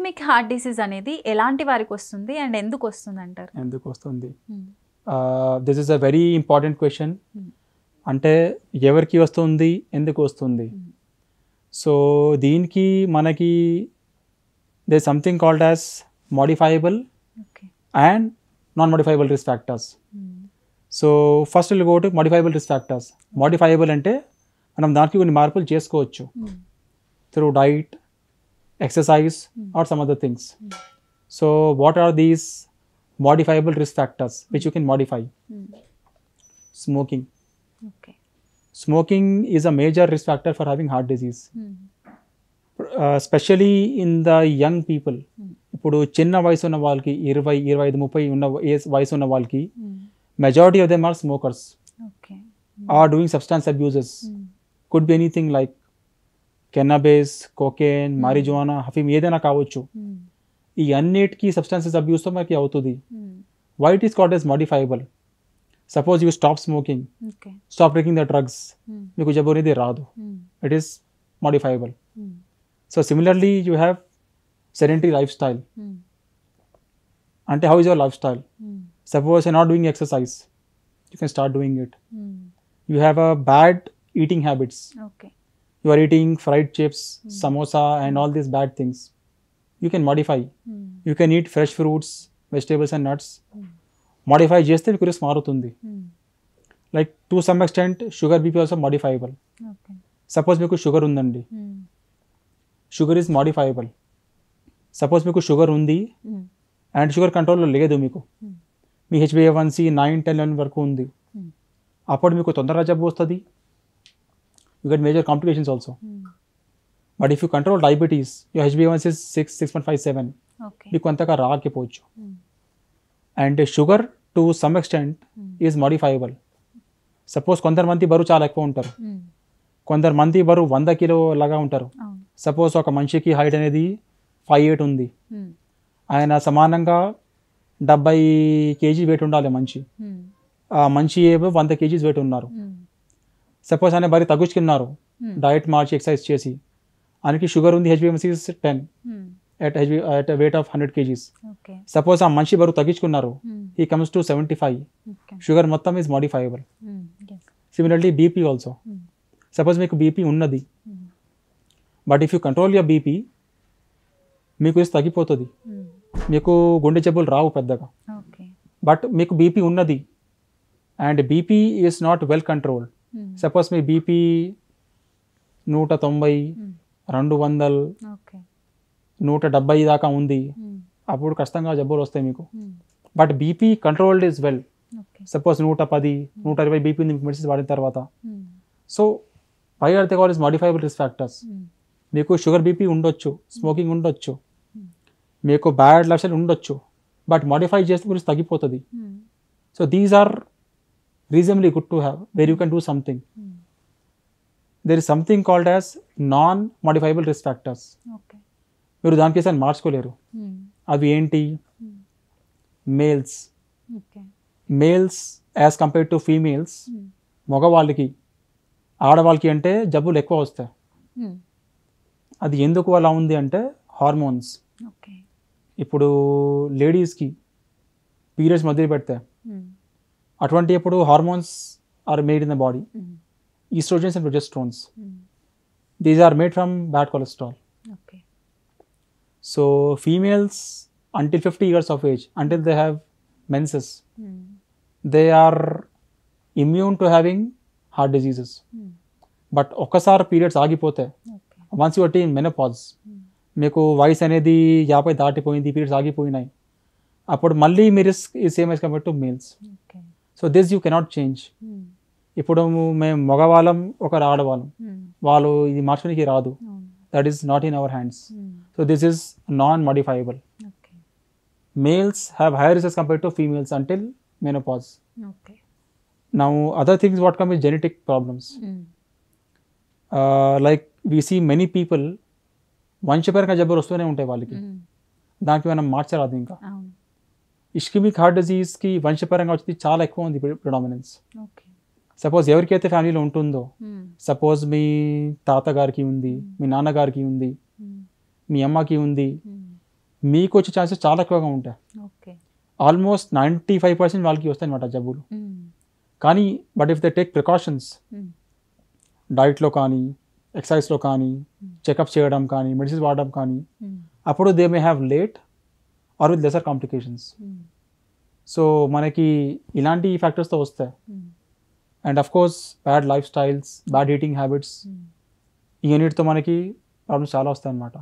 Ischaemic heart disease అనేది ఎలాంటి వారికి వస్తుంది అండ్ ఎందుకు వస్తుంది అంటారు? ఎందుకు వస్తుంది? This is a very important question. అంటే ఎవరికి వస్తుంది, ఎందుకు వస్తుంది? సో దీనికి మనకి they something called as modifiable and non modifiable risk factors. So first will go to modifiable risk factors. Modifiable అంటే మనం దానికి కొన్ని మార్పులు చేసుకోవచ్చు through diet, exercise or some other things. So what are these modifiable risk factors which you can modify? Smoking. Okay. Smoking is a major risk factor for having heart disease. Especially in the young people. ఇప్పుడు చిన్న వయసు ఉన్న వాళ్ళకి 20, 25, 30 ఉన్న వయసు ఉన్న వాళ్ళకి majority of them are smokers. Okay. Are doing substance abuses. Could be anything like cannabis, cocaine, marijuana, హఫీమ్ ఏదైనా కావచ్చు. ఈ అన్నిటికీ సబ్స్టాన్సెస్ అబ్యూస్తో మనకి అవుతుంది. Why it is called as modifiable? Suppose you stop smoking, stop taking the drugs, మీకు జబ్బు అనేది రాదు. It is modifiable. So similarly you have sedentary life style. అంటే how is your life style? Suppose you not doing exercise, you can start doing it. You have a bad eating habits. You are eating fried chips, samosa and all these bad things. You can modify. You can eat fresh fruits, vegetables and nuts. Modify చేస్తే మీకు risk మారుతుంది. Like to some extent sugar BP also modifiable. Suppose మీకు sugar ఉందండి, sugar is modifiable. Suppose మీకు sugar ఉంది and sugar కంట్రోల్లో లేదు, మీకు మీ HbA1c 9, 10, 11 వరకు ఉంది, అప్పుడు మీకు తొందరగా జబ్బు వస్తుంది. You get major complications also. But if you control diabetes, your HbA1c is 6, 6.5, 7. మీకు అంతగా రాకపోవచ్చు. And sugar to some extent is modifiable. Suppose కొందరు బరువు చాలా ఎక్కువ ఉంటారు, కొందరు బరువు 100 కిలో లాగా ఉంటారు. సపోజ్ ఒక మనిషికి హైట్ అనేది 5'8" ఉంది, ఆయన సమానంగా 70 kg వెయిట్ ఉండాలి మనిషి. ఆ మనిషి ఏమో 100 kg వెయిట్ ఉన్నారు. సపోజ్ ఆయన బరి తగ్గించుకున్నారు డయట్ మార్చి ఎక్సర్సైజ్ చేసి, ఆయనకి షుగర్ ఉంది, HbA1c 10 at a weight of 100 kgs. Suppose ఆ మనిషి బరువు తగ్గించుకున్నారు, he comes to 75. షుగర్ మొత్తం is modifiable. Similarly BP also. Suppose మీకు బీపీ ఉన్నది, but if you control your BP మీకు తగ్గిపోతుంది, మీకు గుండె జబ్బులు రావు పెద్దగా. బట్ మీకు బీపీ ఉన్నది and BP is not well controlled. Suppose me BP 190, 200, 170 దాకా ఉంది, అప్పుడు ఖచ్చితంగా జబ్బులు వస్తాయి మీకు. But BP controlled is well. Suppose 110, 120 BP ఉంది మీకు మెడిసిన్స్ వాడిన తర్వాత. సో పై are they called is modifiable risk factors. మీకు షుగర్ బీపీ ఉండొచ్చు, స్మోకింగ్ ఉండొచ్చు, మీకు బ్యాడ్ లైఫ్ స్టైల్ ఉండొచ్చు, బట్ మోడిఫై చేస్తే గురించి తగ్గిపోతుంది. So these are reasonably good to have where you can do something. There is something called as non-modifiable risk factors. మీరు దానికి సార్ మార్చుకోలేరు. అవి ఏంటి? Males. Males as compared to females, మగవాళ్ళకి ఆడవాళ్ళకి అంటే జబ్బులు ఎక్కువ వస్తాయి. అది ఎందుకు అలా ఉంది అంటే హార్మోన్స్. ఇప్పుడు లేడీస్కి పీరియడ్స్ మొదలు పెడతాయి, అటువంటి అప్పుడు hormones are made in the body, estrogens and progesterones. These are made from bad cholesterol. So females until 50 years of age, until they have menses, they are immune to having heart diseases. But ఒక్కసారి periods ఆగిపోతాయి, once you attain menopause, మీకు వయసు అనేది 50 దాటిపోయింది, periods ఆగిపోయినాయి, అప్పుడు మళ్ళీ మీ రిస్క్ ఈ same as compared to males. So this you cannot change. ఇప్పుడు మేము మగవాళ్ళం, ఒకరు ఆడవాళ్ళం, వాళ్ళు ఇది మార్చడానికి రాదు. That is not in our hands. So this is non modifiable. Males have higher risk compared to females until menopause. Now other things what come is genetic problems. Like we see many people వంశపరంగా జబ్బులు వస్తూనే ఉంటాయి వాళ్ళకి, దానికి మనం మార్చరాదు. ఇంకా ischaemic heart డిజీజ్కి వంశపరంగా వచ్చేది చాలా ఎక్కువ ఉంది ప్రిడామినెన్స్. సపోజ్ ఎవరికైతే ఫ్యామిలీలో ఉంటుందో, సపోజ్ మీ తాతగారికి ఉంది, మీ నాన్నగారికి ఉంది, మీ అమ్మకి ఉంది, మీకు వచ్చే ఛాన్సెస్ చాలా ఎక్కువగా ఉంటాయి. ఓకే. ఆల్మోస్ట్ 95% వాళ్ళకి వస్తాయి అనమాట జబ్బులు. కానీ but if they take precautions, డైట్లో కానీ ఎక్సర్సైజ్లో కానీ చెకప్ చేయడం కానీ మెడిసిన్స్ వాడడం కానీ, అప్పుడు they may have late are with lesser complications. So మనకి ఇలాంటి ఫ్యాక్టర్స్తో వస్తాయి. And of course bad life styles, bad eating habits, ఈ అన్నిటితో మనకి ప్రాబ్లమ్స్ చాలా వస్తాయి అన్నమాట.